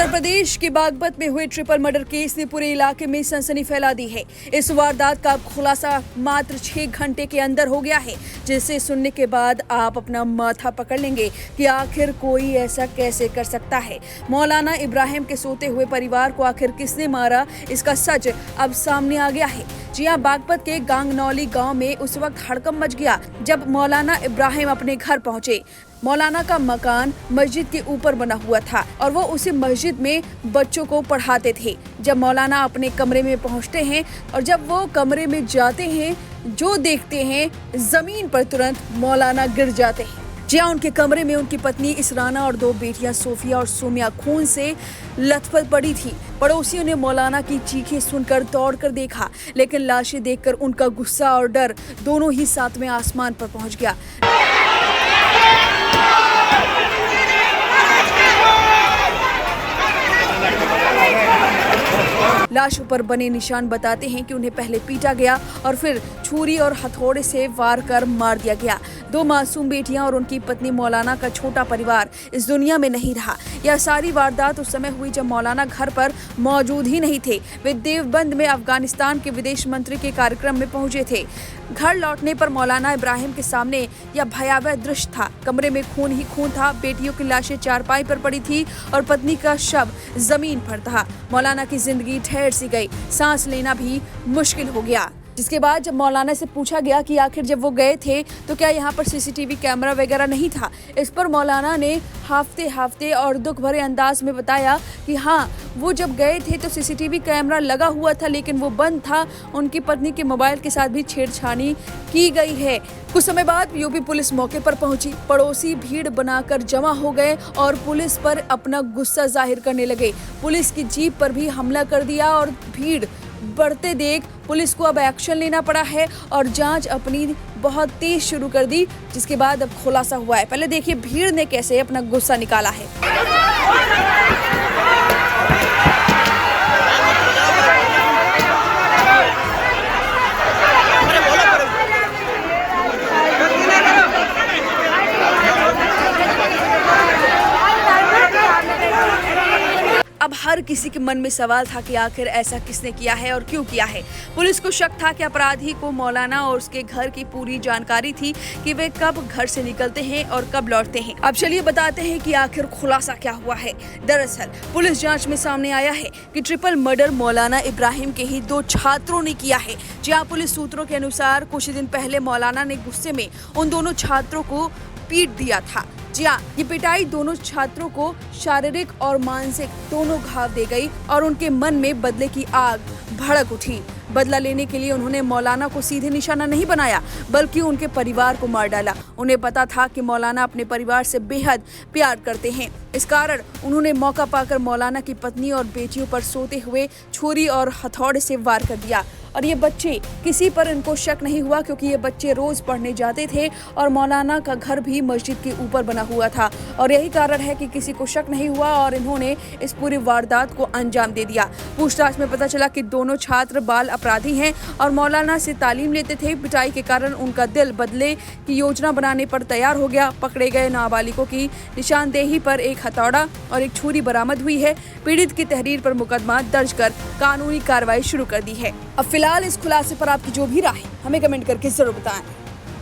उत्तर प्रदेश के बागपत में हुए ट्रिपल मर्डर केस ने पूरे इलाके में सनसनी फैला दी है। इस वारदात का खुलासा मात्र 6 घंटे के अंदर हो गया है, जिसे सुनने के बाद आप अपना माथा पकड़ लेंगे कि आखिर कोई ऐसा कैसे कर सकता है। मौलाना इब्राहिम के सोते हुए परिवार को आखिर किसने मारा, इसका सच अब सामने आ गया है। जी हां, बागपत के गांगनौली गांव में उस वक्त हड़कंप मच गया जब मौलाना इब्राहिम अपने घर पहुंचे। मौलाना का मकान मस्जिद के ऊपर बना हुआ था और वो उसी मस्जिद में बच्चों को पढ़ाते थे। जब मौलाना अपने कमरे में पहुंचते हैं और जब वो कमरे में जाते हैं, जो देखते हैं जमीन पर तुरंत मौलाना गिर जाते हैं। जी हां, उनके कमरे में उनकी पत्नी इसराना और 2 बेटियां सोफिया और सोमिया खून से लथपथ पड़ी थी। पड़ोसियों ने मौलाना की चीखें सुनकर दौड़कर देखा, लेकिन लाशें देखकर उनका गुस्सा और डर दोनों ही सातवें आसमान पर पहुंच गया। लाशों पर बने निशान बताते हैं कि उन्हें पहले पीटा गया और फिर छुरी और हथौड़े से वार कर मार दिया गया। 2 मासूम बेटियां और उनकी पत्नी मौलाना का छोटा परिवार इस दुनिया में नहीं रहा। यह सारी वारदात उस समय हुई जब मौलाना घर पर मौजूद ही नहीं थे। वे देवबंद में अफगानिस्तान के विदेश मंत्री के कार्यक्रम में पहुंचे थे। घर लौटने पर मौलाना इब्राहिम के सामने यह भयावह दृश्य था। कमरे में खून ही खून था। बेटियों की लाशें चारपाई पर पड़ी थी और पत्नी का शव जमीन पर था। मौलाना की जिंदगी ठहर सी गई, सांस लेना भी मुश्किल हो गया। जिसके बाद जब मौलाना से पूछा गया कि आखिर जब वो गए थे तो क्या यहाँ पर सीसीटीवी कैमरा वगैरह नहीं था, इस पर मौलाना ने हाफते और दुख भरे अंदाज में बताया कि हाँ, वो जब गए थे तो सीसीटीवी कैमरा लगा हुआ था, लेकिन वो बंद था। उनकी पत्नी के मोबाइल के साथ भी छेड़छाड़ी की गई है। कुछ समय बाद यूपी पुलिस मौके पर पहुंची। पड़ोसी भीड़ बनाकर जमा हो गए और पुलिस पर अपना गुस्सा जाहिर करने लगे। पुलिस की जीप पर भी हमला कर दिया और भीड़ बढ़ते देख पुलिस को अब एक्शन लेना पड़ा है और जांच अपनी बहुत तेज शुरू कर दी, जिसके बाद अब खुलासा हुआ है। पहले देखिए भीड़ ने कैसे अपना गुस्सा निकाला है। अब हर किसी के मन में सवाल था कि आखिर ऐसा किसने किया है और क्यों किया है। पुलिस को शक था कि अपराधी को मौलाना और उसके घर की पूरी जानकारी थी कि वे कब घर से निकलते हैं और कब लौटते हैं। अब चलिए बताते हैं कि आखिर खुलासा क्या हुआ है। दरअसल पुलिस जांच में सामने आया है कि ट्रिपल मर्डर मौलाना इब्राहिम के ही 2 छात्रों ने किया है। जहाँ पुलिस सूत्रों के अनुसार कुछ दिन पहले मौलाना ने गुस्से में उन दोनों छात्रों को पीट दिया था। जी हाँ, ये पिटाई दोनों छात्रों को शारीरिक और मानसिक दोनों घाव दे गई और उनके मन में बदले की आग भड़क उठी। बदला लेने के लिए उन्होंने मौलाना को सीधे निशाना नहीं बनाया, बल्कि उनके परिवार को मार डाला। उन्हें पता था कि मौलाना अपने परिवार से बेहद प्यार करते हैं। इस कारण उन्होंने मौका पाकर मौलाना की पत्नी और बेटियों पर सोते हुए छुरी और हथौड़े से वार कर दिया। और ये बच्चे, किसी पर इनको शक नहीं हुआ क्योंकि ये बच्चे रोज पढ़ने जाते थे और मौलाना का घर भी मस्जिद के ऊपर बना हुआ था और यही कारण है कि किसी को शक नहीं हुआ और इन्होंने इस पूरी वारदात को अंजाम दे दिया। पूछताछ में पता चला कि दोनों छात्र बाल अपराधी हैं और मौलाना से तालीम लेते थे। पिटाई के कारण उनका दिल बदले की योजना बनाने पर तैयार हो गया। पकड़े गए नाबालिगों की निशानदेही पर एक हथौड़ा और एक छुरी बरामद हुई है। पीड़ित की तहरीर पर मुकदमा दर्ज कर कानूनी कार्रवाई शुरू कर दी है। अब फिलहाल इस खुलासे पर आपकी जो भी राय है हमें कमेंट करके जरूर बताएं।